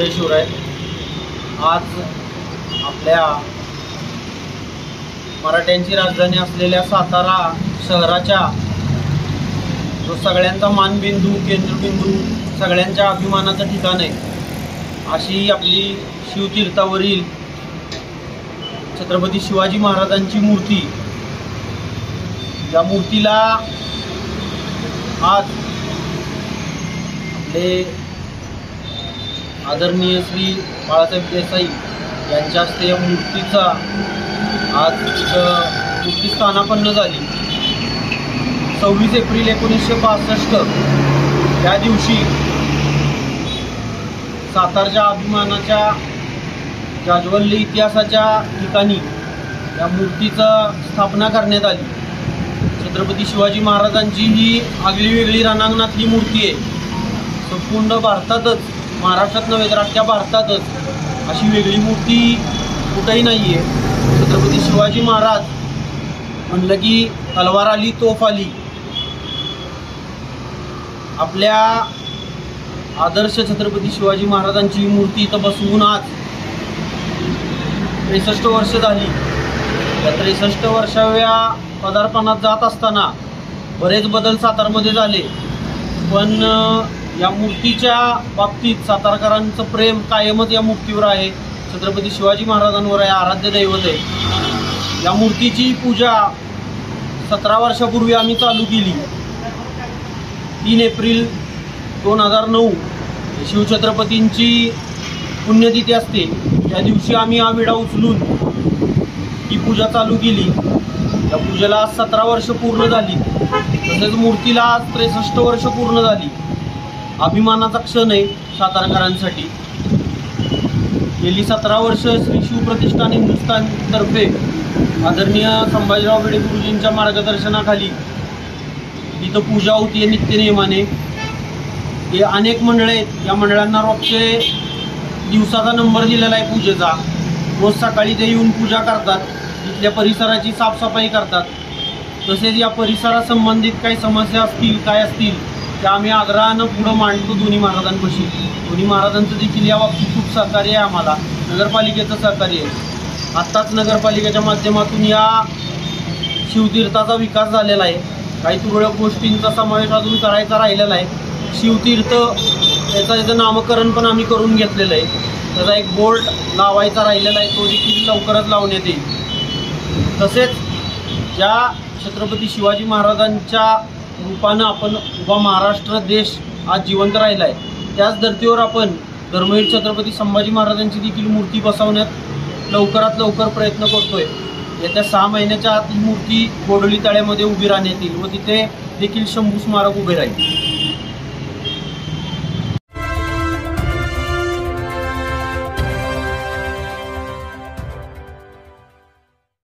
जय शिवराय। आज आपल्या मराठ्यांची राजधानी असलेल्या सातारा शहराच्या जो सगळ्यांचा मानबिंदू, केंद्रबिंदू, सगळ्यांच्या अभिमानाचं ठिकाण आहे अशी आपली शिवतीर्थावरील छत्रपती शिवाजी महाराजांची मूर्ती, या मूर्तीला आज आपले आदरणीय श्री बाळासाहेब देसाई यांच्या हस्ते या मूर्तीचा आज मूर्ती स्थानापन्न झाली। 26 एप्रिल 1962 या दिवशी सातारच्या अभिमानाच्या जाज्वल्य इतिहासाच्या ठिकाणी या मूर्तीचं स्थापना करण्यात आली। छत्रपती शिवाजी महाराजांची ही आगळीवेगळी रणांगणातली मूर्ती आहे। संपूर्ण भारतातच, महाराष्ट्रात नव्हे तर अख्ख्या भारतातच अशी वेगळी मूर्ती कुठेही नाही आहे। छत्रपती शिवाजी महाराज म्हणलं की तलवार आली, तोफ आली। आपल्या आदर्श छत्रपती शिवाजी महाराजांची ही मूर्ती इथं बसवून आज 63 वर्ष झाली। या 63 वर्षाव्या पदार्पणात जात असताना बरेच बदल सातारमध्ये झाले, पण या मूर्तीच्या बाबतीत सातारकरांचं प्रेम कायमच या मूर्तीवर आहे। छत्रपती शिवाजी महाराजांवर आहे, आराध्य दैवत आहे। या मूर्तीची पूजा 17 वर्षापूर्वी आम्ही चालू केली। 3 एप्रिल 2009 शिवछत्रपतींची पुण्यतिथी असते, त्या दिवशी आम्ही हा विडा उचलून ही पूजा चालू केली। या पूजेला आज 17 वर्ष पूर्ण झाली, तसेच मूर्तीला आज 63 वर्ष पूर्ण झाली। अभिमानाचा क्षण आहे सातारकरांसाठी। गेली 17 वर्ष श्री शिवप्रतिष्ठान हिंदुस्थान तर्फे आदरणीय संभाजीराव भिडे गुरुजींच्या मार्गदर्शनाखाली इथं पूजा होती नित्यनेमाने। हे अनेक मंडळे आहेत, या मंडळांना रोजचे दिवसाचा नंबर दिलेला आहे पूजेचा। रोज सकाळी ते येऊन पूजा करतात, इथल्या परिसराची साफसफाई करतात। तसेच या परिसरासंबंधित काही समस्या असतील, काय असतील, त्या आम्ही आग्रहानं पुढं मांडतो दोन्ही महाराजांपाशी। दोन्ही महाराजांचं देखील या बाबतीत खूप सहकार्य आहे आम्हाला, नगरपालिकेचं सहकार्य आहे। आत्ताच नगरपालिकेच्या माध्यमातून या शिवतीर्थाचा विकास झालेला आहे। काही तुरळक गोष्टींचा समावेश अजून करायचा राहिलेला आहे। शिवतीर्थ याचं नामकरण पण आम्ही करून घेतलेलं आहे। त्याचा एक बोर्ड लावायचा राहिलेला आहे, तो देखील लवकरच लावण्यात येईल। तसेच ज्या छत्रपती शिवाजी महाराजांच्या रूपानं आपण उभा महाराष्ट्र देश आज जिवंत राहिला आहे, त्याच धर्तीवर आपण धर्मवीर छत्रपती संभाजी महाराजांची देखील मूर्ती बसवण्यात लवकरात लवकर प्रयत्न करतोय। येत्या 6 महिन्याच्या आत ही मूर्ती गोडोली तळ्यामध्ये उभी राहण्यात येईल व तिथे देखील शंभू स्मारक उभे राहील।